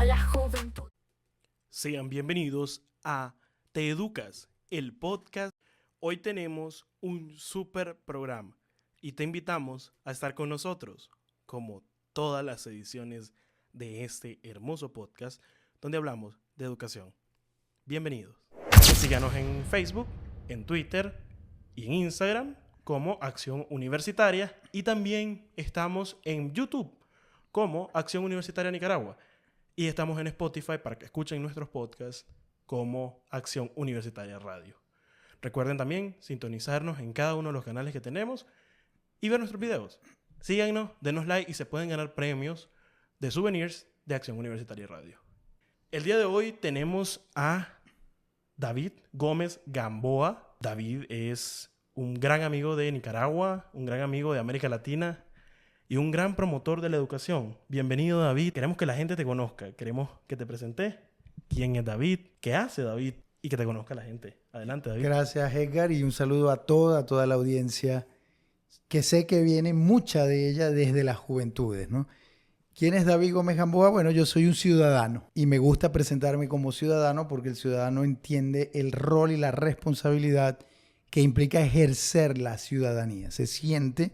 toda la juventud. Sean bienvenidos a Te Educas, el podcast. Hoy tenemos un súper programa y te invitamos a estar con nosotros, como todas las ediciones de este hermoso podcast, donde hablamos de educación. Bienvenidos. Síganos en Facebook, en Twitter y en Instagram como Acción Universitaria, y también estamos en YouTube como Acción Universitaria Nicaragua, y estamos en Spotify para que escuchen nuestros podcasts como Acción Universitaria Radio. Recuerden también sintonizarnos en cada uno de los canales que tenemos y ver nuestros videos. Síganos, denos like y se pueden ganar premios de souvenirs de Acción Universitaria Radio. El día de hoy tenemos a David Gómez Gamboa. David es un gran amigo de Nicaragua, un gran amigo de América Latina y un gran promotor de la educación. Bienvenido, David. Queremos que la gente te conozca. Queremos que te presentes. ¿Quién es David? ¿Qué hace David? Y que te conozca la gente. Adelante, David. Gracias, Edgar, y un saludo a toda la audiencia, que sé que viene mucha de ella desde las juventudes, ¿no? ¿Quién es David Gómez Gamboa? Bueno, yo soy un ciudadano y me gusta presentarme como ciudadano porque el ciudadano entiende el rol y la responsabilidad que implica ejercer la ciudadanía. Se siente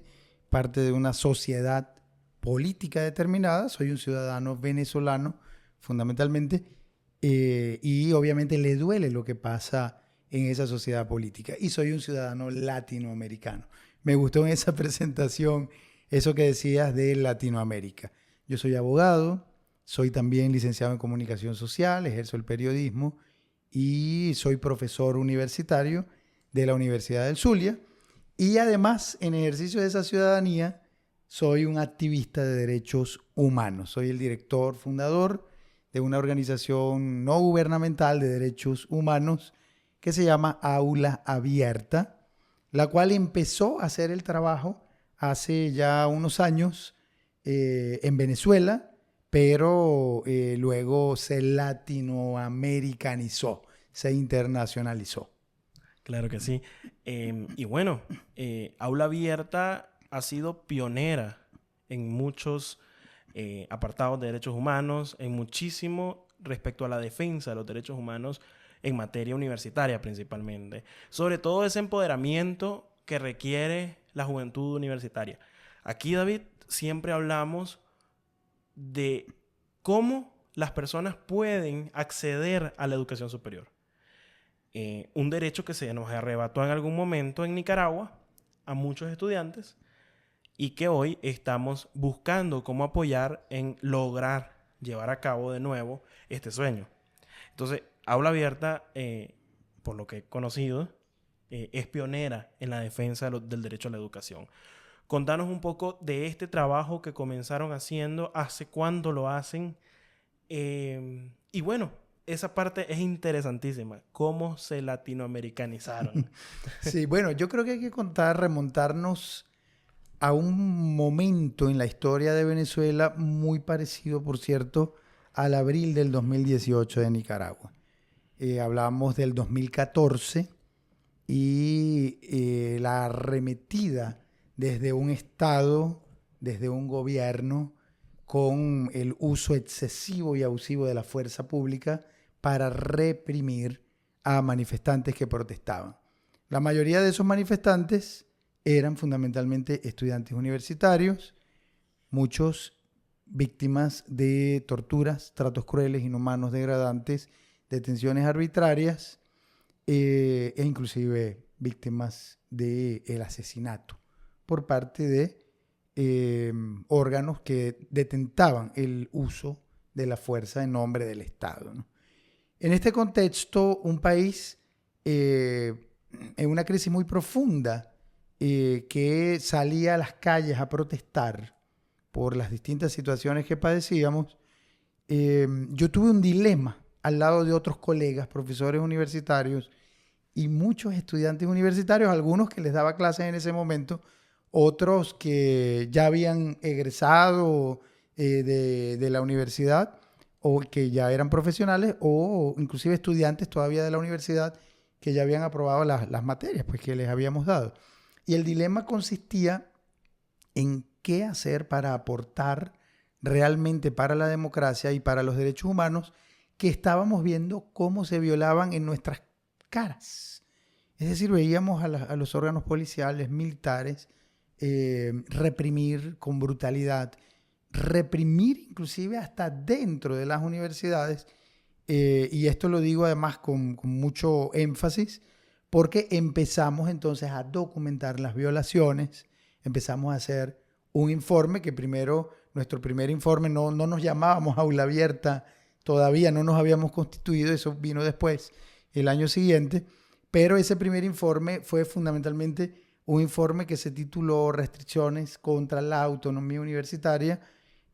parte de una sociedad política determinada. Soy un ciudadano venezolano, fundamentalmente, y obviamente le duele lo que pasa en esa sociedad política. Y soy un ciudadano latinoamericano. Me gustó en esa presentación eso que decías de Latinoamérica. Yo soy abogado, soy también licenciado en comunicación social, ejerzo el periodismo y soy profesor universitario de la Universidad del Zulia. Y además, en ejercicio de esa ciudadanía, soy un activista de derechos humanos. Soy el director fundador de una organización no gubernamental de derechos humanos que se llama Aula Abierta, la cual empezó a hacer el trabajo hace ya unos años en Venezuela, pero luego se latinoamericanizó, se internacionalizó. Claro que sí. Y bueno, Aula Abierta ha sido pionera en muchos apartados de derechos humanos, en muchísimo respecto a la defensa de los derechos humanos en materia universitaria principalmente. Sobre todo ese empoderamiento que requiere la juventud universitaria. Aquí, David, siempre hablamos de cómo las personas pueden acceder a la educación superior. Un derecho que se nos arrebató en algún momento en Nicaragua a muchos estudiantes y que hoy estamos buscando cómo apoyar en lograr llevar a cabo de nuevo este sueño. Entonces, Aula Abierta, por lo que he conocido, es pionera en la defensa del derecho a la educación. Contanos un poco de este trabajo que comenzaron haciendo, hace cuándo lo hacen, y bueno, esa parte es interesantísima, cómo se latinoamericanizaron. Sí, bueno, yo creo que hay que remontarnos a un momento en la historia de Venezuela muy parecido, por cierto, al abril del 2018 de Nicaragua. Hablamos del 2014 y la arremetida desde un Estado, desde un gobierno, con el uso excesivo y abusivo de la fuerza pública para reprimir a manifestantes que protestaban. La mayoría de esos manifestantes eran fundamentalmente estudiantes universitarios, muchos víctimas de torturas, tratos crueles, inhumanos, degradantes, detenciones arbitrarias e inclusive víctimas del asesinato por parte de órganos que detentaban el uso de la fuerza en nombre del Estado, ¿no? En este contexto, un país en una crisis muy profunda que salía a las calles a protestar por las distintas situaciones que padecíamos, yo tuve un dilema al lado de otros colegas, profesores universitarios y muchos estudiantes universitarios, algunos que les daba clases en ese momento, otros que ya habían egresado de la universidad o que ya eran profesionales o inclusive estudiantes todavía de la universidad que ya habían aprobado las materias pues, que les habíamos dado. Y el dilema consistía en qué hacer para aportar realmente para la democracia y para los derechos humanos, que estábamos viendo cómo se violaban en nuestras caras. Es decir, veíamos a los órganos policiales, militares, reprimir con brutalidad, reprimir inclusive hasta dentro de las universidades, y esto lo digo además con mucho énfasis, porque empezamos entonces a documentar las violaciones, empezamos a hacer un informe que primero, nuestro primer informe no nos llamábamos Aula Abierta, todavía no nos habíamos constituido, eso vino después, el año siguiente, pero ese primer informe fue fundamentalmente un informe que se tituló Restricciones contra la autonomía universitaria,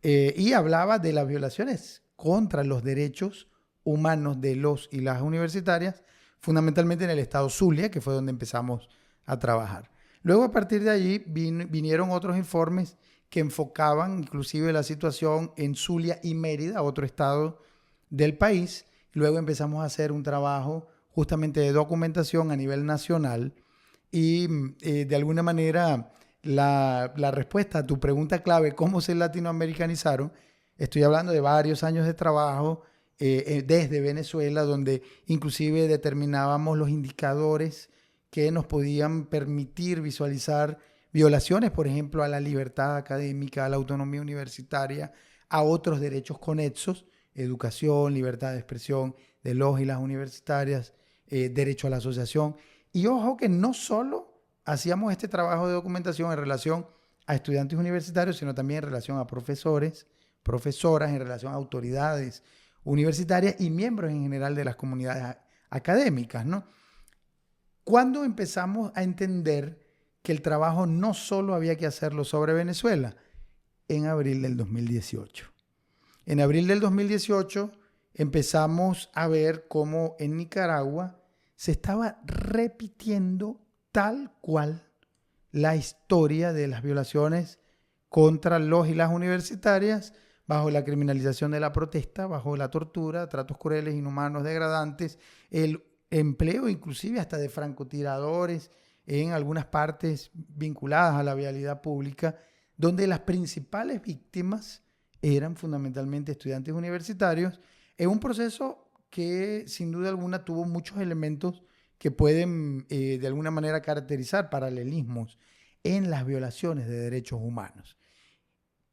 y hablaba de las violaciones contra los derechos humanos de los y las universitarias, fundamentalmente en el estado Zulia, que fue donde empezamos a trabajar. Luego, a partir de allí, vinieron otros informes que enfocaban inclusive la situación en Zulia y Mérida, otro estado del país. Luego empezamos a hacer un trabajo justamente de documentación a nivel nacional y de alguna manera la respuesta a tu pregunta clave, ¿cómo se latinoamericanizaron? Estoy hablando de varios años de trabajo desde Venezuela, donde inclusive determinábamos los indicadores que nos podían permitir visualizar violaciones, por ejemplo, a la libertad académica, a la autonomía universitaria, a otros derechos conexos, educación, libertad de expresión de los y las universitarias, derecho a la asociación. Y ojo que no solo hacíamos este trabajo de documentación en relación a estudiantes universitarios, sino también en relación a profesores, profesoras, en relación a autoridades universitarias y miembros en general de las comunidades académicas, ¿no? ¿Cuándo empezamos a entender que el trabajo no solo había que hacerlo sobre Venezuela? En abril del 2018. En abril del 2018 empezamos a ver cómo en Nicaragua se estaba repitiendo tal cual la historia de las violaciones contra los y las universitarias, bajo la criminalización de la protesta, bajo la tortura, tratos crueles, inhumanos, degradantes, el empleo inclusive hasta de francotiradores en algunas partes vinculadas a la vialidad pública, donde las principales víctimas eran fundamentalmente estudiantes universitarios, en un proceso que sin duda alguna tuvo muchos elementos que pueden de alguna manera caracterizar paralelismos en las violaciones de derechos humanos.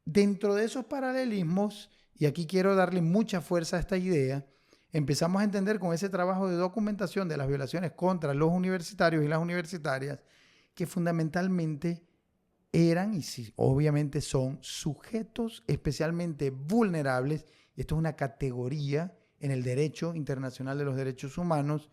Dentro de esos paralelismos, y aquí quiero darle mucha fuerza a esta idea, empezamos a entender con ese trabajo de documentación de las violaciones contra los universitarios y las universitarias que fundamentalmente eran y sí, obviamente son sujetos especialmente vulnerables. Esto es una categoría en el derecho internacional de los derechos humanos,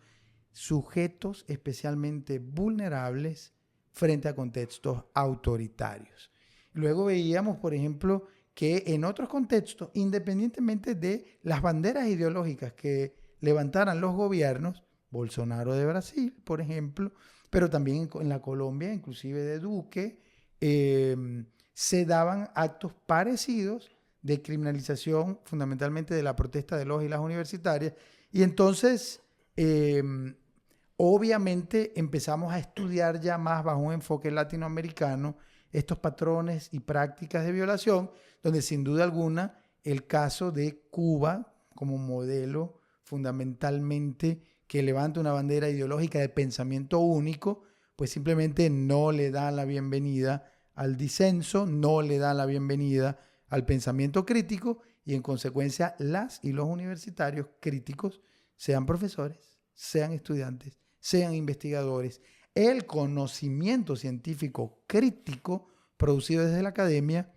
sujetos especialmente vulnerables frente a contextos autoritarios. Luego veíamos, por ejemplo, que en otros contextos, independientemente de las banderas ideológicas que levantaran los gobiernos, Bolsonaro de Brasil, por ejemplo, pero también en la Colombia, inclusive de Duque, se daban actos parecidos de criminalización fundamentalmente de la protesta de los y las universitarias. Y entonces, obviamente, empezamos a estudiar ya más bajo un enfoque latinoamericano estos patrones y prácticas de violación, donde sin duda alguna el caso de Cuba como modelo fundamentalmente que levanta una bandera ideológica de pensamiento único, pues simplemente no le da la bienvenida al disenso, no le da la bienvenida al pensamiento crítico y en consecuencia las y los universitarios críticos, sean profesores, sean estudiantes, sean investigadores, el conocimiento científico crítico producido desde la academia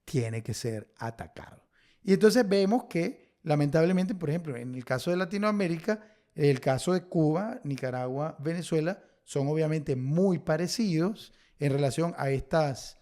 tiene que ser atacado. Y entonces vemos que, lamentablemente, por ejemplo, en el caso de Latinoamérica, el caso de Cuba, Nicaragua, Venezuela, son obviamente muy parecidos en relación a estas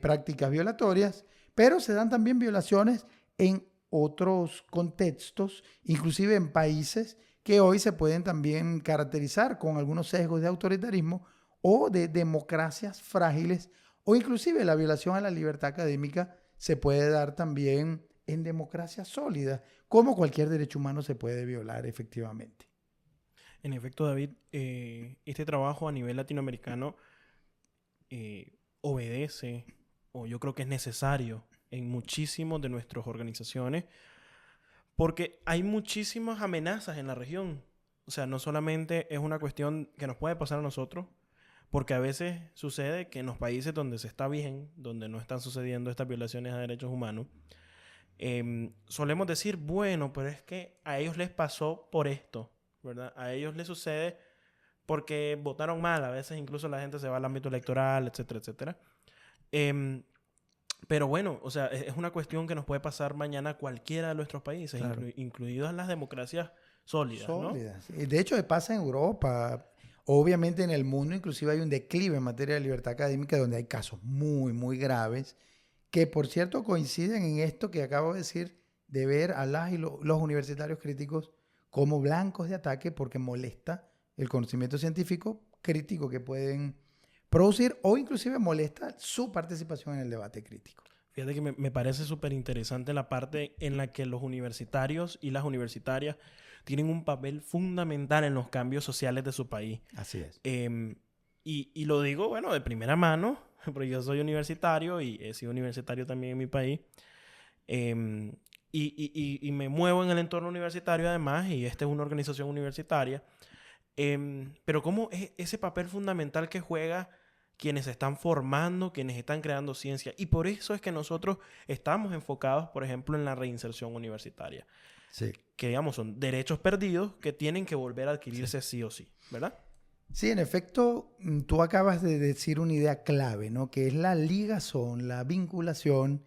prácticas violatorias, pero se dan también violaciones en otros contextos, inclusive en países que hoy se pueden también caracterizar con algunos sesgos de autoritarismo o de democracias frágiles, o inclusive la violación a la libertad académica se puede dar también en democracias sólidas, como cualquier derecho humano se puede violar efectivamente. En efecto, David, este trabajo a nivel latinoamericano obedece, o yo creo que es necesario, en muchísimas de nuestras organizaciones porque hay muchísimas amenazas en la región. O sea, no solamente es una cuestión que nos puede pasar a nosotros, porque a veces sucede que en los países donde se está bien, donde no están sucediendo estas violaciones a derechos humanos, solemos decir, bueno, pero es que a ellos les pasó por esto, ¿verdad? A ellos les sucede porque votaron mal. A veces incluso la gente se va al ámbito electoral, etcétera, etcétera. Pero bueno, o sea, es una cuestión que nos puede pasar mañana a cualquiera de nuestros países, Claro. incluidas las democracias sólidas, ¿no? Sólidas. De hecho, pasa en Europa. Obviamente en el mundo inclusive hay un declive en materia de libertad académica donde hay casos muy, muy graves que, por cierto, coinciden en esto que acabo de decir, de ver a las y los universitarios críticos como blancos de ataque porque molesta el conocimiento científico crítico que pueden producir o inclusive molesta su participación en el debate crítico. Fíjate que me parece súper interesante la parte en la que los universitarios y las universitarias tienen un papel fundamental en los cambios sociales de su país. Así es. Y lo digo, bueno, de primera mano, porque yo soy universitario y he sido universitario también en mi país. Y me muevo en el entorno universitario además, y esta es una organización universitaria. Pero cómo es ese papel fundamental que juega quienes se están formando, quienes están creando ciencia. Y por eso es que nosotros estamos enfocados, por ejemplo, en la reinserción universitaria. Sí. Que, digamos, son derechos perdidos que tienen que volver a adquirirse sí o sí, ¿verdad? Sí, en efecto, tú acabas de decir una idea clave, ¿no? Que es la ligazón, la vinculación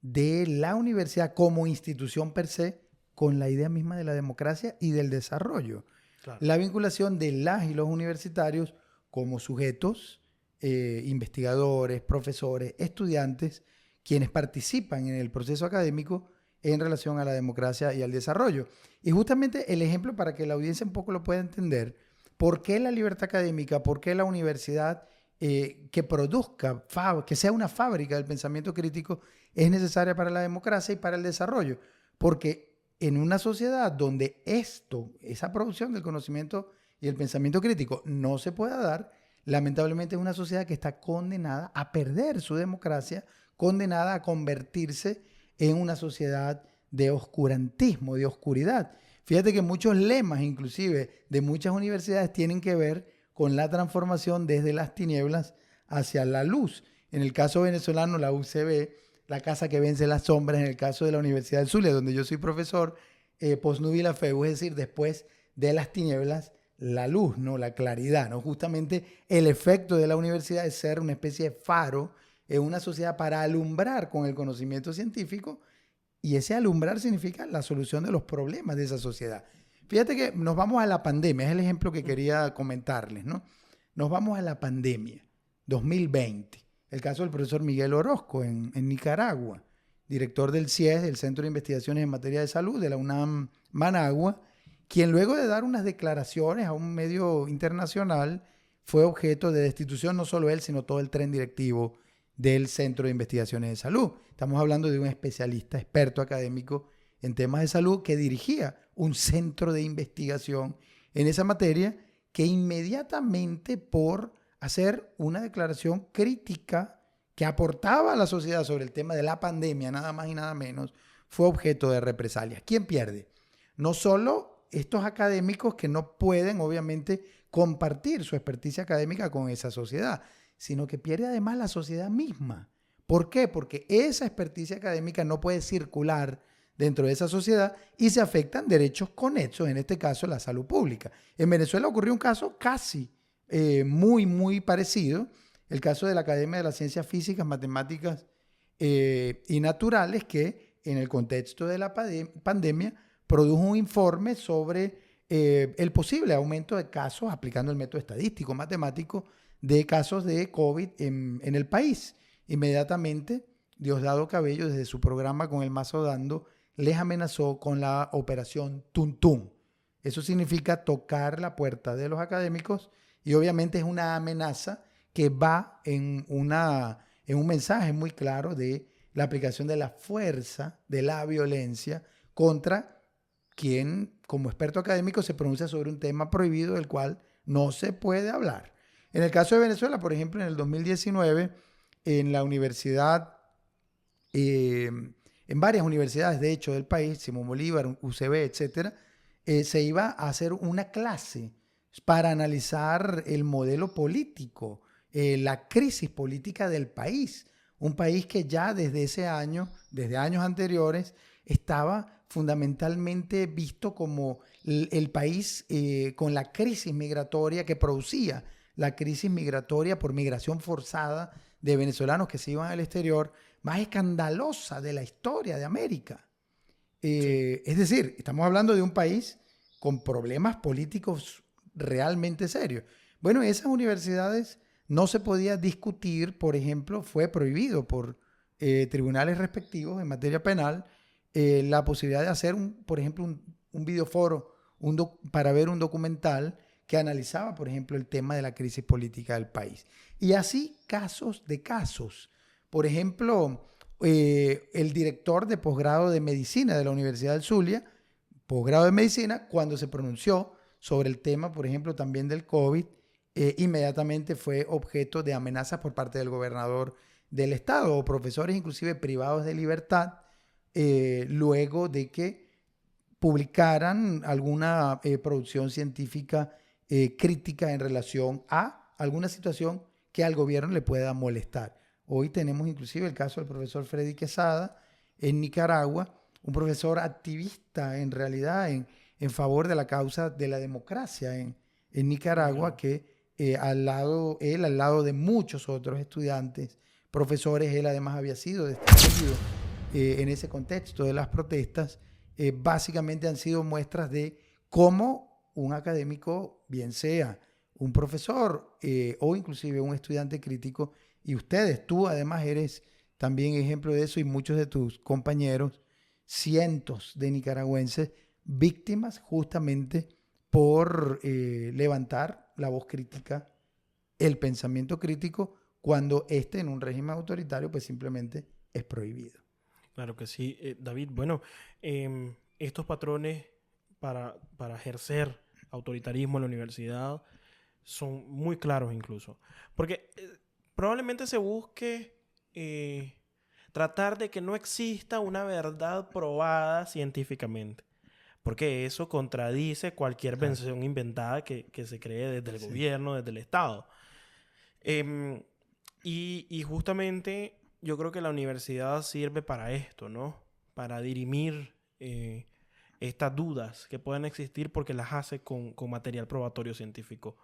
de la universidad como institución per se con la idea misma de la democracia y del desarrollo. Claro. La vinculación de las y los universitarios como sujetos, investigadores, profesores, estudiantes, quienes participan en el proceso académico en relación a la democracia y al desarrollo. Y justamente el ejemplo para que la audiencia un poco lo pueda entender, ¿por qué la libertad académica, por qué la universidad que produzca, que sea una fábrica del pensamiento crítico, es necesaria para la democracia y para el desarrollo? Porque en una sociedad donde esa producción del conocimiento y el pensamiento crítico no se pueda dar, lamentablemente es una sociedad que está condenada a perder su democracia, condenada a convertirse en una sociedad de oscurantismo, de oscuridad. Fíjate que muchos lemas, inclusive, de muchas universidades tienen que ver con la transformación desde las tinieblas hacia la luz. En el caso venezolano, la UCB, la casa que vence las sombras. En el caso de la Universidad del Zulia, donde yo soy profesor, postnubila feu, es decir, después de las tinieblas, la luz, ¿no? La claridad, ¿no? Justamente el efecto de la universidad es ser una especie de faro en una sociedad para alumbrar con el conocimiento científico, y ese alumbrar significa la solución de los problemas de esa sociedad. Fíjate que nos vamos a la pandemia, es el ejemplo que quería comentarles, ¿no? Nos vamos a la pandemia, 2020. El caso del profesor Miguel Orozco en Nicaragua, director del CIES, del Centro de Investigaciones en Materia de Salud de la UNAM Managua, quien luego de dar unas declaraciones a un medio internacional fue objeto de destitución, no solo él, sino todo el tren directivo del Centro de Investigaciones de Salud. Estamos hablando de un especialista, experto académico en temas de salud que dirigía un centro de investigación en esa materia, que inmediatamente por hacer una declaración crítica que aportaba a la sociedad sobre el tema de la pandemia, nada más y nada menos, fue objeto de represalias. ¿Quién pierde? No solo estos académicos que no pueden, obviamente, compartir su experticia académica con esa sociedad, sino que pierde además la sociedad misma. ¿Por qué? Porque esa experticia académica no puede circular dentro de esa sociedad y se afectan derechos conexos, en este caso la salud pública. En Venezuela ocurrió un caso casi muy, muy parecido, el caso de la Academia de las Ciencias Físicas, Matemáticas y Naturales, que en el contexto de la pandemia produjo un informe sobre el posible aumento de casos, aplicando el método estadístico matemático, de casos de COVID en el país. Inmediatamente, Diosdado Cabello, desde su programa con el mazo dando, les amenazó con la operación Tuntún. Eso significa tocar la puerta de los académicos y obviamente es una amenaza que va en un mensaje muy claro de la aplicación de la fuerza, de la violencia contra quien, como experto académico, se pronuncia sobre un tema prohibido del cual no se puede hablar. En el caso de Venezuela, por ejemplo, en el 2019, en la Universidad en varias universidades, de hecho, del país, Simón Bolívar, UCB, etcétera, se iba a hacer una clase para analizar el modelo político, la crisis política del país. Un país que ya desde ese año, desde años anteriores, estaba fundamentalmente visto como el país con la crisis migratoria que producía, la crisis migratoria por migración forzada de venezolanos que se iban al exterior, más escandalosa de la historia de América. Es decir, estamos hablando de un país con problemas políticos realmente serios. Bueno, esas universidades no se podía discutir, por ejemplo, fue prohibido por tribunales respectivos en materia penal la posibilidad de hacer, por ejemplo, un videoforo para ver un documental que analizaba, por ejemplo, el tema de la crisis política del país. Y así casos de casos. Por ejemplo, el director de posgrado de medicina de la Universidad del Zulia, posgrado de medicina, cuando se pronunció sobre el tema, por ejemplo, también del COVID, inmediatamente fue objeto de amenazas por parte del gobernador del estado o profesores inclusive privados de libertad luego de que publicaran alguna producción científica crítica en relación a alguna situación que al gobierno le pueda molestar. Hoy tenemos inclusive el caso del profesor Freddy Quesada en Nicaragua, un profesor activista en realidad en favor de la causa de la democracia en Nicaragua, que al lado de muchos otros estudiantes, profesores, él además había sido destituido en ese contexto de las protestas, básicamente han sido muestras de cómo un académico, bien sea un profesor o inclusive un estudiante crítico, y tú además eres también ejemplo de eso, y muchos de tus compañeros, cientos de nicaragüenses, víctimas justamente por levantar la voz crítica, el pensamiento crítico, cuando en un régimen autoritario pues simplemente es prohibido. Claro que sí, David. Bueno, estos patrones para ejercer autoritarismo en la universidad son muy claros incluso. Porque probablemente se busque tratar de que no exista una verdad probada científicamente. Porque eso contradice cualquier versión inventada que se cree desde el gobierno, desde el Estado. Y justamente yo creo que la universidad sirve para esto, ¿no? Para dirimir estas dudas que pueden existir porque las hace con material probatorio científico.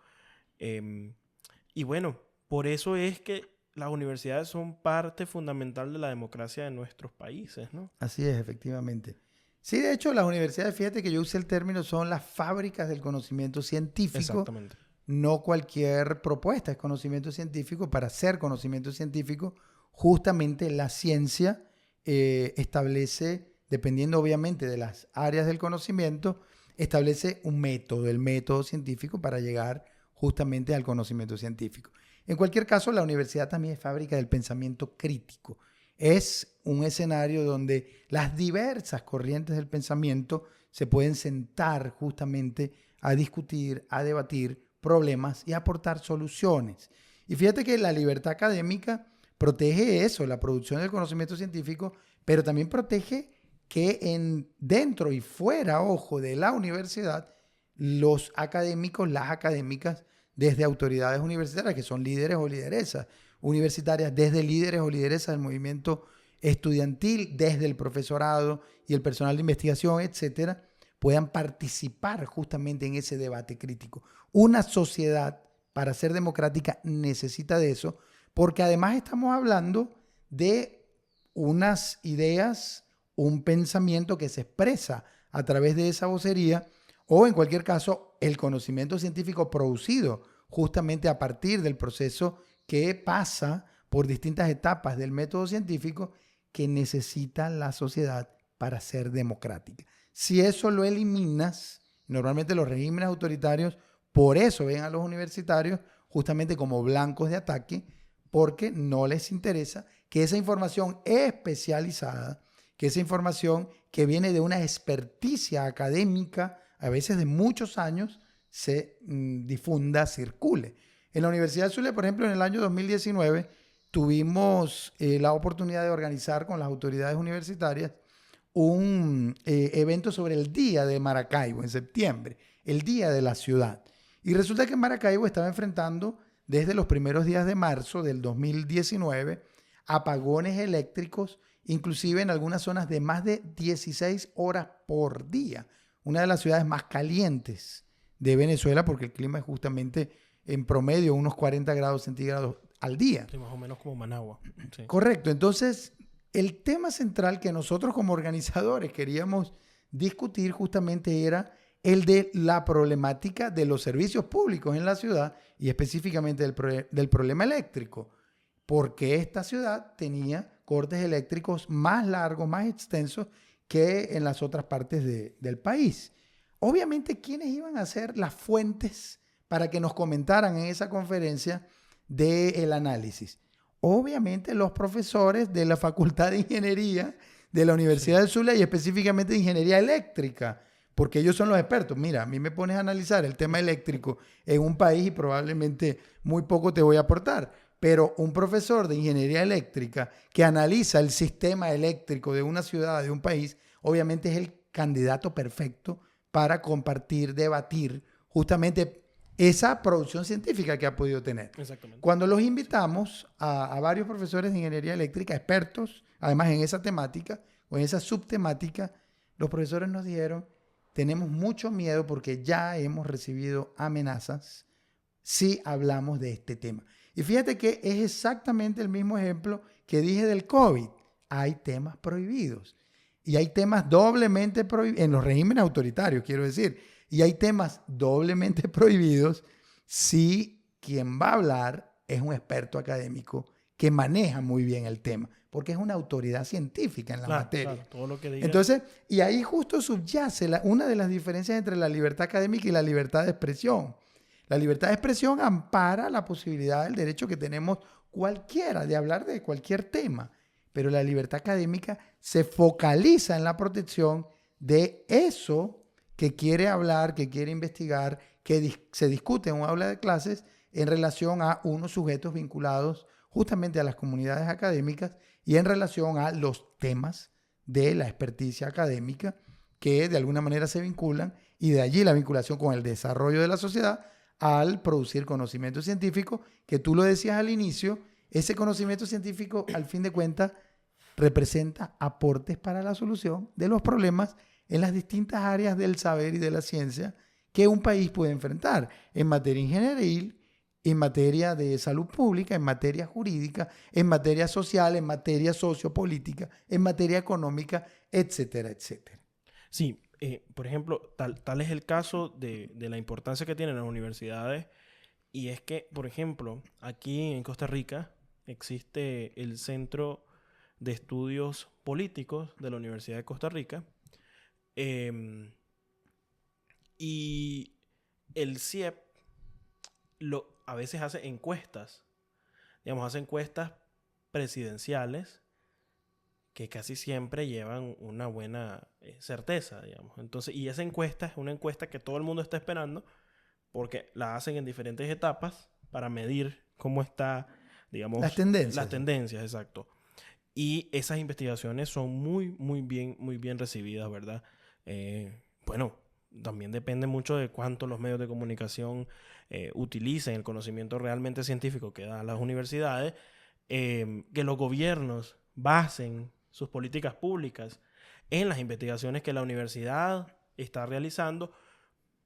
Y bueno, por eso es que las universidades son parte fundamental de la democracia de nuestros países, ¿no? Así es, efectivamente. Sí, de hecho, las universidades, fíjate que yo usé el término, son las fábricas del conocimiento científico. Exactamente. No cualquier propuesta es conocimiento científico. Para ser conocimiento científico, justamente la ciencia establece, dependiendo obviamente de las áreas del conocimiento, establece un método, el método científico para llegar justamente al conocimiento científico. En cualquier caso, la universidad también es fábrica del pensamiento crítico. Es un escenario donde las diversas corrientes del pensamiento se pueden sentar justamente a discutir, a debatir problemas y a aportar soluciones. Y fíjate que la libertad académica protege eso, la producción del conocimiento científico, pero también protege que dentro y fuera, ojo, de la universidad, los académicos, las académicas, desde autoridades universitarias que son líderes o lideresas universitarias, desde líderes o lideresas del movimiento estudiantil, desde el profesorado y el personal de investigación, etcétera, puedan participar justamente en ese debate crítico. Una sociedad, para ser democrática, necesita de eso, porque además estamos hablando de unas ideas, un pensamiento que se expresa a través de esa vocería, o en cualquier caso, el conocimiento científico producido justamente a partir del proceso que pasa por distintas etapas del método científico que necesita la sociedad para ser democrática. Si eso lo eliminas, normalmente los regímenes autoritarios por eso ven a los universitarios justamente como blancos de ataque, porque no les interesa que esa información especializada, que esa información que viene de una experticia académica, a veces de muchos años, se difunda, circule. En la Universidad de Zulia, por ejemplo, en el año 2019, tuvimos la oportunidad de organizar con las autoridades universitarias un evento sobre el Día de Maracaibo en septiembre, el Día de la Ciudad. Y resulta que Maracaibo estaba enfrentando desde los primeros días de marzo del 2019 apagones eléctricos, inclusive en algunas zonas de más de 16 horas por día. Una de las ciudades más calientes de Venezuela, porque el clima es justamente en promedio unos 40 grados centígrados al día. Sí, más o menos como Managua. Sí. Correcto. Entonces, el tema central que nosotros como organizadores queríamos discutir justamente era el de la problemática de los servicios públicos en la ciudad y específicamente del problema eléctrico. Porque esta ciudad tenía cortes eléctricos más largos, más extensos que en las otras partes del país. Obviamente, ¿quiénes iban a ser las fuentes para que nos comentaran en esa conferencia del análisis? Obviamente, los profesores de la Facultad de Ingeniería de la Universidad del Zulia y específicamente de Ingeniería Eléctrica, porque ellos son los expertos. Mira, a mí me pones a analizar el tema eléctrico en un país y probablemente muy poco te voy a aportar. Pero un profesor de ingeniería eléctrica que analiza el sistema eléctrico de una ciudad, de un país, obviamente es el candidato perfecto para compartir, debatir justamente esa producción científica que ha podido tener. Exactamente. Cuando los invitamos a varios profesores de ingeniería eléctrica, expertos, además en esa temática o en esa subtemática, los profesores nos dijeron, tenemos mucho miedo porque ya hemos recibido amenazas si hablamos de este tema. Y fíjate que es exactamente el mismo ejemplo que dije del COVID. Hay temas prohibidos. Y hay temas doblemente prohibidos, en los regímenes autoritarios, quiero decir. Y hay temas doblemente prohibidos si quien va a hablar es un experto académico que maneja muy bien el tema, porque es una autoridad científica en la materia. Claro, todo lo que diga. Entonces, y ahí justo subyace una de las diferencias entre la libertad académica y la libertad de expresión. La libertad de expresión ampara la posibilidad del derecho que tenemos cualquiera de hablar de cualquier tema, pero la libertad académica se focaliza en la protección de eso que quiere hablar, que quiere investigar, que se discute en un aula de clases en relación a unos sujetos vinculados justamente a las comunidades académicas y en relación a los temas de la experticia académica que de alguna manera se vinculan y de allí la vinculación con el desarrollo de la sociedad al producir conocimiento científico, que tú lo decías al inicio, ese conocimiento científico, al fin de cuentas, representa aportes para la solución de los problemas en las distintas áreas del saber y de la ciencia que un país puede enfrentar en materia ingenieril, en materia de salud pública, en materia jurídica, en materia social, en materia sociopolítica, en materia económica, etcétera, etcétera. Sí, por ejemplo, tal es el caso de la importancia que tienen las universidades, y es que, por ejemplo, aquí en Costa Rica existe el Centro de Estudios Políticos de la Universidad de Costa Rica, y el CIEP a veces hace encuestas, digamos, hace encuestas presidenciales que casi siempre llevan una buena certeza, digamos. Entonces, y esa encuesta es una encuesta que todo el mundo está esperando porque la hacen en diferentes etapas para medir cómo está, digamos... Las tendencias. Las tendencias, exacto. Y esas investigaciones son muy bien recibidas, ¿verdad? Bueno, también depende mucho de cuánto los medios de comunicación utilicen el conocimiento realmente científico que dan las universidades, que los gobiernos basen sus políticas públicas en las investigaciones que la universidad está realizando,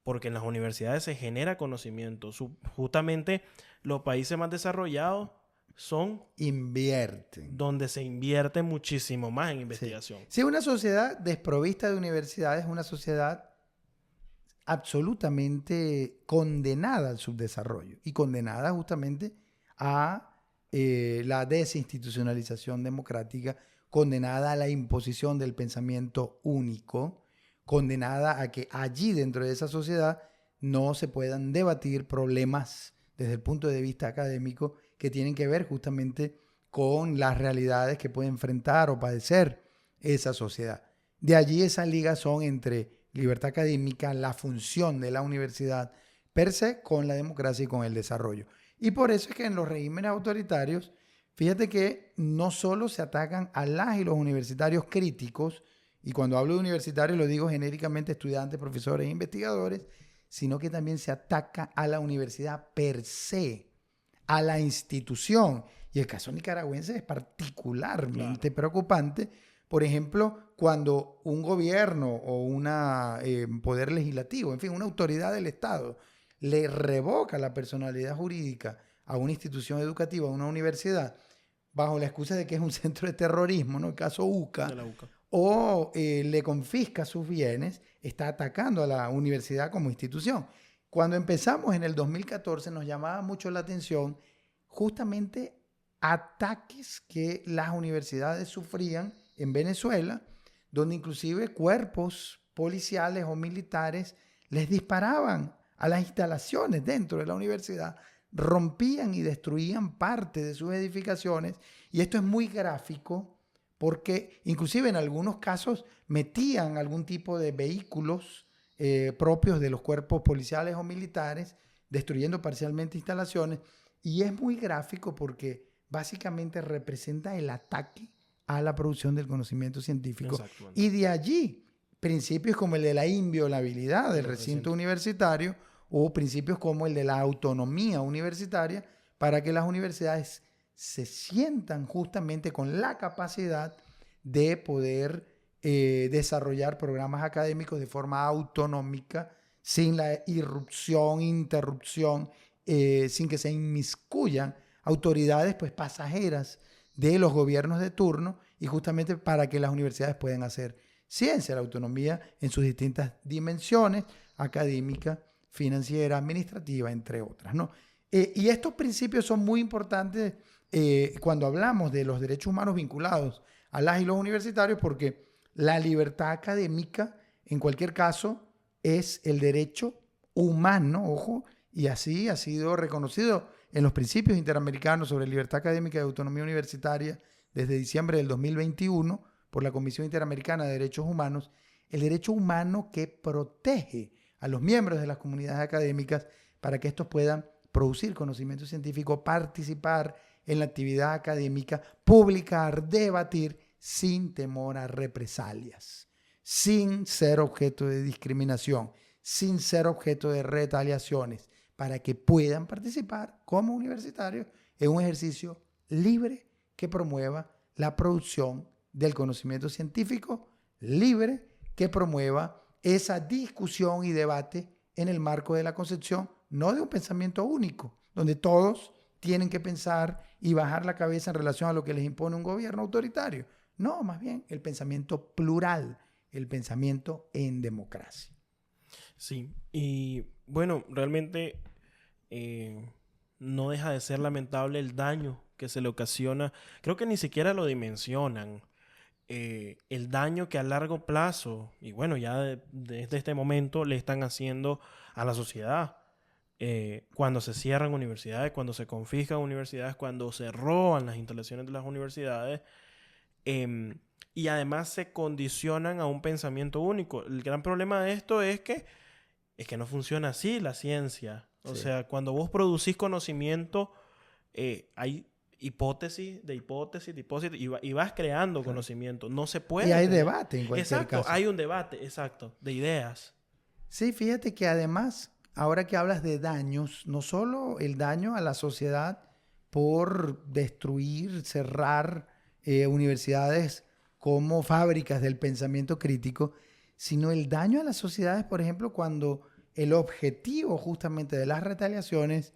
porque en las universidades se genera conocimiento. Justamente los países más desarrollados son... invierten. Donde se invierte muchísimo más en investigación. Sí, una sociedad desprovista de universidades es una sociedad absolutamente condenada al subdesarrollo y condenada justamente a la desinstitucionalización democrática, condenada a la imposición del pensamiento único, condenada a que allí dentro de esa sociedad no se puedan debatir problemas desde el punto de vista académico que tienen que ver justamente con las realidades que puede enfrentar o padecer esa sociedad. De allí esa ligazón entre libertad académica, la función de la universidad per se con la democracia y con el desarrollo. Y por eso es que en los regímenes autoritarios Fíjate que no solo se atacan a las y los universitarios críticos, y cuando hablo de universitarios lo digo genéricamente estudiantes, profesores e investigadores, sino que también se ataca a la universidad per se, a la institución. Y el caso nicaragüense es particularmente preocupante. Por ejemplo, cuando un gobierno o un poder legislativo, en fin, una autoridad del Estado, le revoca la personalidad jurídica a una institución educativa, a una universidad, bajo la excusa de que es un centro de terrorismo, ¿no? El caso UCA, De la UCA. o le confisca sus bienes, está atacando a la universidad como institución. Cuando empezamos en el 2014 nos llamaba mucho la atención justamente ataques que las universidades sufrían en Venezuela, donde inclusive cuerpos policiales o militares les disparaban a las instalaciones dentro de la universidad, rompían y destruían parte de sus edificaciones, y esto es muy gráfico porque inclusive en algunos casos metían algún tipo de vehículos propios de los cuerpos policiales o militares, destruyendo parcialmente instalaciones, y es muy gráfico porque básicamente representa el ataque a la producción del conocimiento científico. Y de allí, principios como el de la inviolabilidad del recinto universitario o principios como el de la autonomía universitaria, para que las universidades se sientan justamente con la capacidad de poder desarrollar programas académicos de forma autonómica, sin la interrupción, sin que se inmiscuyan autoridades pues pasajeras de los gobiernos de turno, y justamente para que las universidades puedan hacer ciencia, la autonomía en sus distintas dimensiones, académica, financiera, administrativa, entre otras, ¿no? Y estos principios son muy importantes cuando hablamos de los derechos humanos vinculados a las y los universitarios, porque la libertad académica, en cualquier caso, es el derecho humano, ojo, y así ha sido reconocido en los principios interamericanos sobre libertad académica y autonomía universitaria desde diciembre del 2021 por la Comisión Interamericana de Derechos Humanos, el derecho humano que protege a los miembros de las comunidades académicas para que estos puedan producir conocimiento científico, participar en la actividad académica, publicar, debatir sin temor a represalias, sin ser objeto de discriminación, sin ser objeto de retaliaciones, para que puedan participar como universitarios en un ejercicio libre que promueva la producción del conocimiento científico, libre que promueva esa discusión y debate en el marco de la concepción, no de un pensamiento único, donde todos tienen que pensar y bajar la cabeza en relación a lo que les impone un gobierno autoritario. No, más bien el pensamiento plural, el pensamiento en democracia. Sí, y bueno, realmente no deja de ser lamentable el daño que se le ocasiona. Creo que ni siquiera lo dimensionan. El daño que a largo plazo, y bueno, ya desde este momento le están haciendo a la sociedad. Cuando se cierran universidades, cuando se confiscan universidades, cuando se roban las instalaciones de las universidades, y además se condicionan a un pensamiento único. El gran problema de esto es que no funciona así la ciencia. O sea, cuando vos producís conocimiento, hay hipótesis y vas creando conocimiento. No se puede. Y hay debate en cualquier caso. Exacto, hay un debate, de ideas. Sí, fíjate que además, ahora que hablas de daños, no solo el daño a la sociedad por destruir, cerrar universidades como fábricas del pensamiento crítico, sino el daño a las sociedades, por ejemplo, cuando el objetivo justamente de las retaliaciones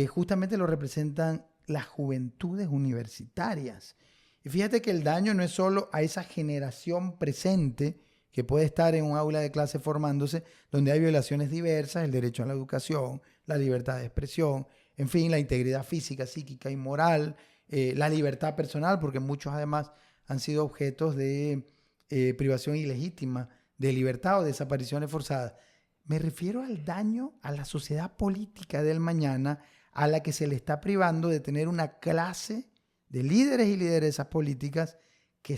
justamente lo representan las juventudes universitarias. Y fíjate que el daño no es solo a esa generación presente que puede estar en un aula de clase formándose, donde hay violaciones diversas, el derecho a la educación, la libertad de expresión, en fin, la integridad física, psíquica y moral, la libertad personal, porque muchos además han sido objetos de privación ilegítima de libertad o desapariciones forzadas. Me refiero al daño a la sociedad política del mañana, a la que se le está privando de tener una clase de líderes y lideresas políticas que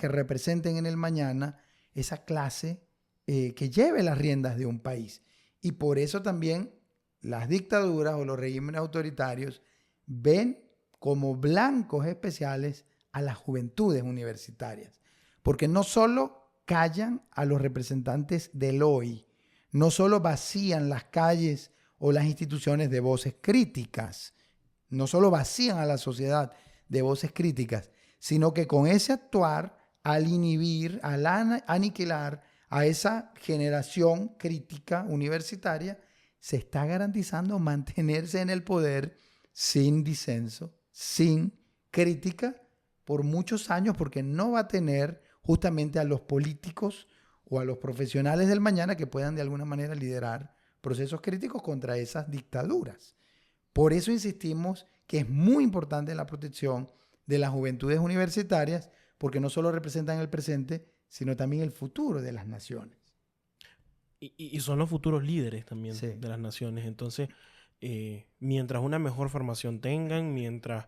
representen en el mañana esa clase que lleve las riendas de un país. Y por eso también las dictaduras o los regímenes autoritarios ven como blancos especiales a las juventudes universitarias. Porque no solo callan a los representantes del hoy, no solo vacían las calles o las instituciones de voces críticas, no solo vacían a la sociedad de voces críticas, sino que con ese actuar, al inhibir, al aniquilar a esa generación crítica universitaria, se está garantizando mantenerse en el poder sin disenso, sin crítica, por muchos años, porque no va a tener justamente a los políticos o a los profesionales del mañana que puedan de alguna manera liderar procesos críticos contra esas dictaduras. Por eso insistimos que es muy importante la protección de las juventudes universitarias, porque no solo representan el presente, sino también el futuro de las naciones. Y son los futuros líderes también Sí. de las naciones. Entonces, mientras una mejor formación tengan, mientras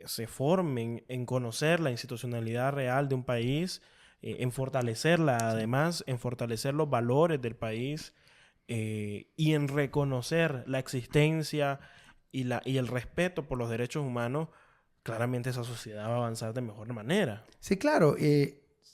se formen en conocer la institucionalidad real de un país, en fortalecerla, además, en fortalecer los valores del país y en reconocer la existencia y el respeto por los derechos humanos, claramente esa sociedad va a avanzar de mejor manera. Sí, claro.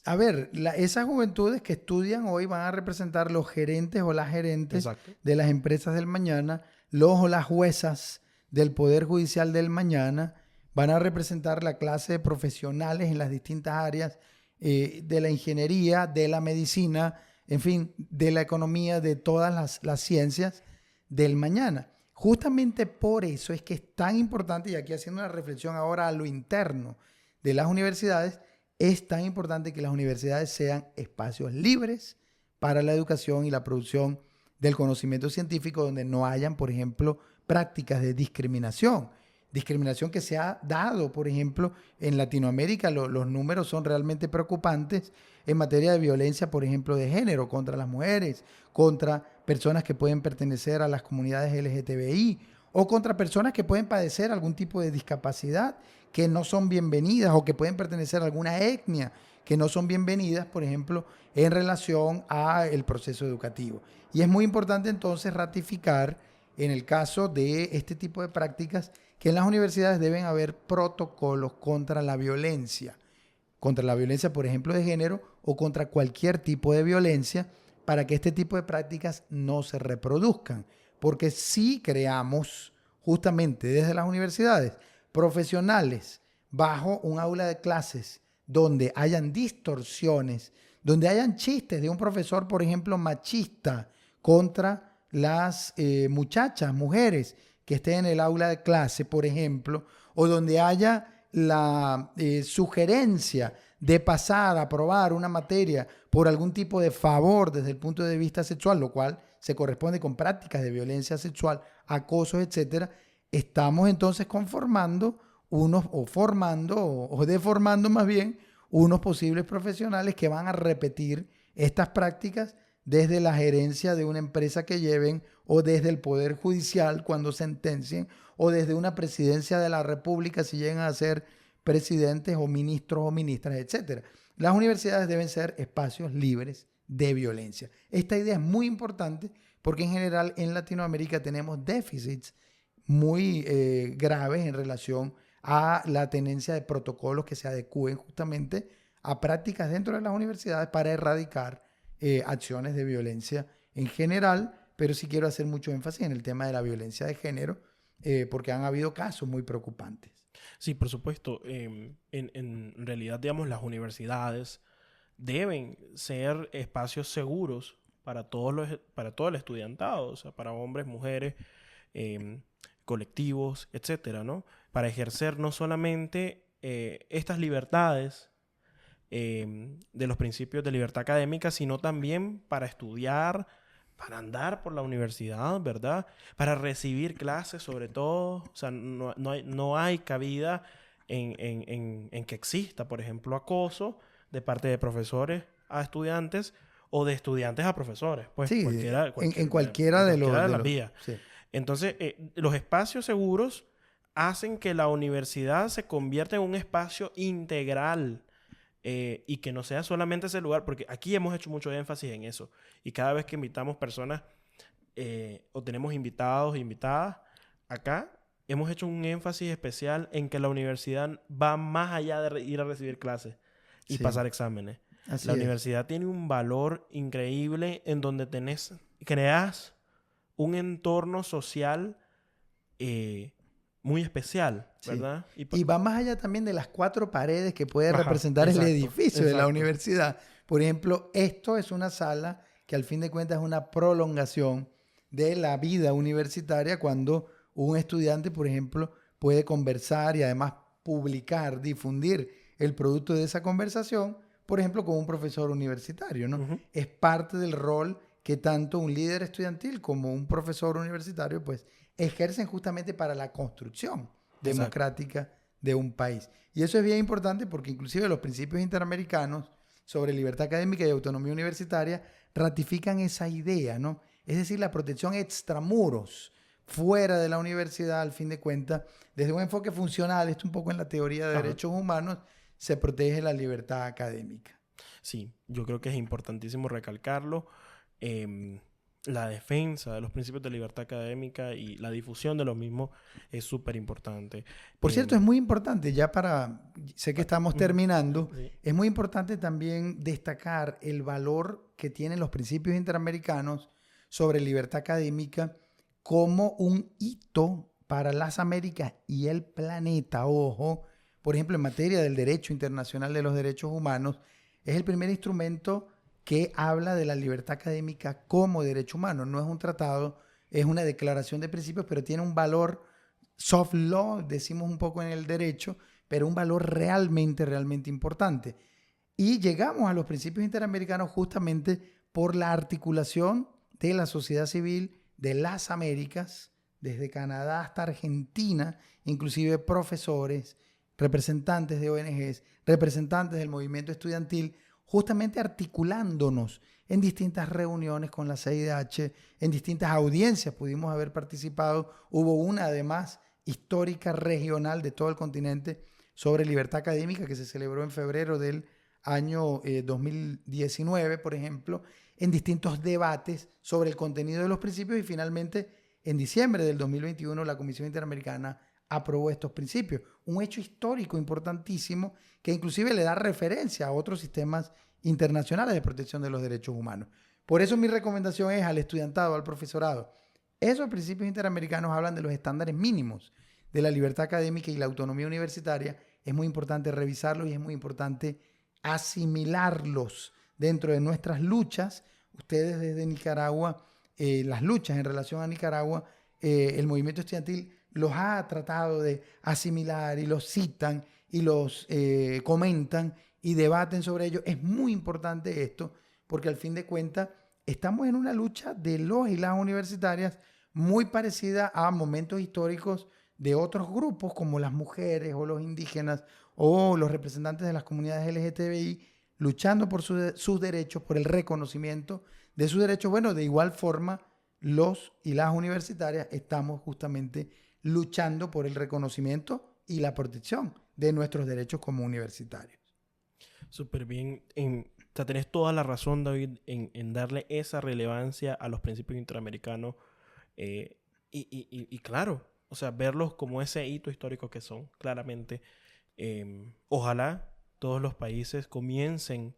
A ver, esas juventudes que estudian hoy van a representar los gerentes o las gerentes Exacto. de las empresas del mañana, los o las juezas del Poder Judicial del mañana, van a representar la clase de profesionales en las distintas áreas de la ingeniería, de la medicina, en fin, de la economía, de todas las ciencias del mañana. Justamente por eso es que es tan importante, y aquí haciendo una reflexión ahora a lo interno de las universidades, es tan importante que las universidades sean espacios libres para la educación y la producción del conocimiento científico, donde no hayan, por ejemplo, prácticas de discriminación. Discriminación que se ha dado, por ejemplo, en Latinoamérica. Los números son realmente preocupantes en materia de violencia, por ejemplo, de género, contra las mujeres, contra personas que pueden pertenecer a las comunidades LGTBI o contra personas que pueden padecer algún tipo de discapacidad que no son bienvenidas o que pueden pertenecer a alguna etnia que no son bienvenidas, por ejemplo, en relación al proceso educativo. Y es muy importante entonces ratificar, en el caso de este tipo de prácticas, que en las universidades deben haber protocolos contra la violencia, por ejemplo, de género o contra cualquier tipo de violencia, para que este tipo de prácticas no se reproduzcan. Porque si creamos justamente desde las universidades profesionales bajo un aula de clases donde hayan distorsiones, donde hayan chistes de un profesor, por ejemplo, machista contra las muchachas, mujeres que estén en el aula de clase, por ejemplo, o donde haya la sugerencia de pasar a aprobar una materia por algún tipo de favor desde el punto de vista sexual, lo cual se corresponde con prácticas de violencia sexual, acosos, etcétera, estamos entonces conformando formando o deformando más bien unos posibles profesionales que van a repetir estas prácticas desde la gerencia de una empresa que lleven o desde el Poder Judicial cuando sentencien o desde una presidencia de la República si llegan a ser presidentes o ministros o ministras, etc. Las universidades deben ser espacios libres de violencia. Esta idea es muy importante porque en general en Latinoamérica tenemos déficits muy graves en relación a la tenencia de protocolos que se adecúen justamente a prácticas dentro de las universidades para erradicar acciones de violencia en general, pero sí quiero hacer mucho énfasis en el tema de la violencia de género, porque han habido casos muy preocupantes. Sí, por supuesto. En realidad, digamos, las universidades deben ser espacios seguros para para todo el estudiantado, o sea, para hombres, mujeres, colectivos, etcétera, ¿no? Para ejercer no solamente estas libertades de los principios de libertad académica, sino también para estudiar, para andar por la universidad, ¿verdad? Para recibir clases, sobre todo. O sea, no hay cabida en que exista, por ejemplo, acoso de parte de profesores a estudiantes o de estudiantes a profesores. Pues Sí, en cualquiera de las vías. Sí. Entonces, los espacios seguros hacen que la universidad se convierta en un espacio integral y que no sea solamente ese lugar, porque aquí hemos hecho mucho énfasis en eso. Y cada vez que invitamos personas o tenemos invitados e invitadas acá, hemos hecho un énfasis especial en que la universidad va más allá de ir a recibir clases y Sí, pasar exámenes. así La es. universidad tiene un valor increíble en donde creas un entorno social muy especial, Sí. ¿verdad? Y va más allá también de las 4 paredes que puede Ajá, representar el exacto, edificio de la exacto. universidad. Por ejemplo, esto es una sala que al fin de cuentas es una prolongación de la vida universitaria cuando un estudiante, por ejemplo, puede conversar y además publicar, difundir el producto de esa conversación, por ejemplo, con un profesor universitario, ¿no? Ujú. Es parte del rol que tanto un líder estudiantil como un profesor universitario, pues, ejercen justamente para la construcción Exacto. democrática de un país. Y eso es bien importante porque inclusive los principios interamericanos sobre libertad académica y autonomía universitaria ratifican esa idea, ¿no? Es decir, la protección extramuros, fuera de la universidad, al fin de cuentas, desde un enfoque funcional, esto un poco en la teoría de Ajá. derechos humanos, se protege la libertad académica. Sí, yo creo que es importantísimo recalcarlo. em, la defensa de los principios de libertad académica y la difusión de los mismos es súper importante. Por cierto, es muy importante, ya sé que estamos Ujú. terminando, Sí. es muy importante también destacar el valor que tienen los principios interamericanos sobre libertad académica como un hito para las Américas y el planeta. Ojo, por ejemplo, en materia del derecho internacional de los derechos humanos, es el primer instrumento que habla de la libertad académica como derecho humano. No es un tratado, es una declaración de principios, pero tiene un valor soft law, decimos un poco en el derecho, pero un valor realmente, realmente importante. Y llegamos a los principios interamericanos justamente por la articulación de la sociedad civil de las Américas, desde Canadá hasta Argentina, inclusive profesores, representantes de ONGs, representantes del movimiento estudiantil, justamente articulándonos en distintas reuniones con la CIDH, en distintas audiencias pudimos haber participado. Hubo una además histórica regional de todo el continente sobre libertad académica que se celebró en febrero del año 2019, por ejemplo, en distintos debates sobre el contenido de los principios y finalmente en diciembre del 2021 la Comisión Interamericana aprobó estos principios. Un hecho histórico importantísimo que inclusive le da referencia a otros sistemas internacionales de protección de los derechos humanos. Por eso mi recomendación es al estudiantado, al profesorado. Esos principios interamericanos hablan de los estándares mínimos de la libertad académica y la autonomía universitaria. Es muy importante revisarlos y es muy importante asimilarlos dentro de nuestras luchas. Ustedes desde Nicaragua, las luchas en relación a Nicaragua, el movimiento estudiantil los ha tratado de asimilar y los citan y los comentan y debaten sobre ello. Es muy importante esto porque al fin de cuentas estamos en una lucha de los y las universitarias muy parecida a momentos históricos de otros grupos como las mujeres o los indígenas o los representantes de las comunidades LGTBI luchando por sus derechos, por el reconocimiento de sus derechos. Bueno, de igual forma, los y las universitarias estamos justamente luchando por el reconocimiento y la protección de nuestros derechos como universitarios. Súper bien. O sea, tenés toda la razón, David, en darle esa relevancia a los principios interamericanos. Y claro, o sea, verlos como ese hito histórico que son, claramente. Ojalá todos los países comiencen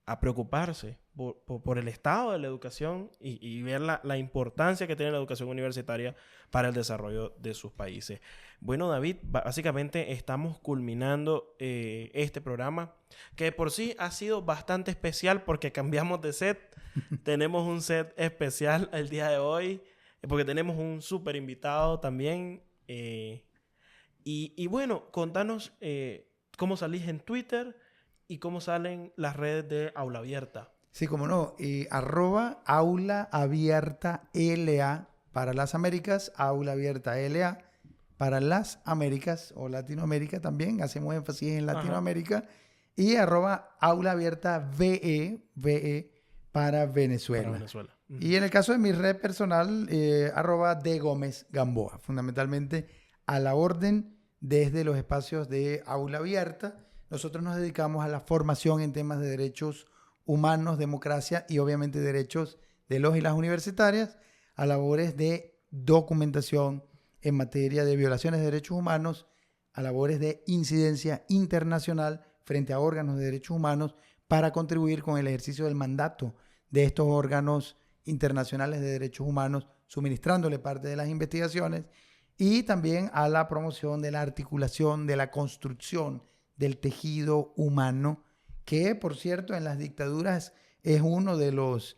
a preocuparse por el estado de la educación y ver la importancia que tiene la educación universitaria para el desarrollo de sus países. Bueno, David, básicamente estamos culminando este programa, que por sí ha sido bastante especial porque cambiamos de set. Tenemos un set especial el día de hoy, porque tenemos un súper invitado también. Y bueno, contanos cómo salís en Twitter y cómo salen las redes de Aula Abierta. Sí, como no, @Aula Abierta LA para las Américas, Aula Abierta LA para las Américas o Latinoamérica también, hacemos énfasis en Latinoamérica, y @Aula Abierta VE para Venezuela. Para Venezuela. Y en el caso de mi red personal, @DGomezGamboa, fundamentalmente a la orden desde los espacios de Aula Abierta. Nosotros nos dedicamos a la formación en temas de derechos humanos, democracia y obviamente derechos de los y las universitarias, a labores de documentación, en materia de violaciones de derechos humanos a labores de incidencia internacional frente a órganos de derechos humanos para contribuir con el ejercicio del mandato de estos órganos internacionales de derechos humanos, suministrándole parte de las investigaciones y también a la promoción de la articulación, de la construcción del tejido humano, que por cierto en las dictaduras es uno de los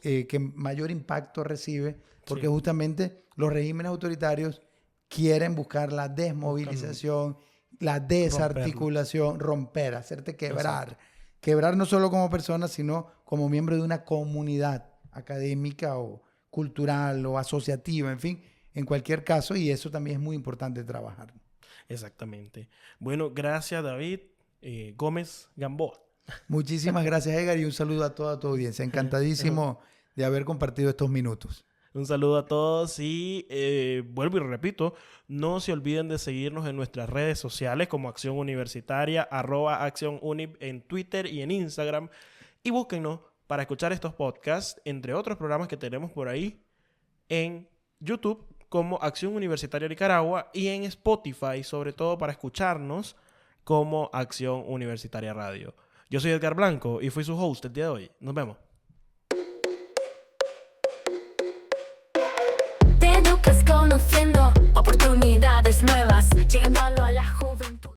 que mayor impacto recibe, porque justamente los regímenes autoritarios quieren buscar la desmovilización, la desarticulación, romper, hacerte quebrar. Exacto. Quebrar no solo como persona, sino como miembro de una comunidad académica o cultural o asociativa, en fin, en cualquier caso, y eso también es muy importante trabajar. Exactamente. Bueno, gracias David Gómez Gamboa. Muchísimas gracias, Edgar, y un saludo a toda tu audiencia. Encantadísimo de haber compartido estos minutos. Un saludo a todos y vuelvo y repito, no se olviden de seguirnos en nuestras redes sociales como Acción Universitaria, @AcciónUnip en Twitter y en Instagram, y búsquennos para escuchar estos podcasts, entre otros programas que tenemos por ahí, en YouTube como Acción Universitaria Nicaragua y en Spotify, sobre todo para escucharnos como Acción Universitaria Radio. Yo soy Edgar Blanco y fui su host el día de hoy. Nos vemos. Te educas conociendo oportunidades nuevas, llegando a la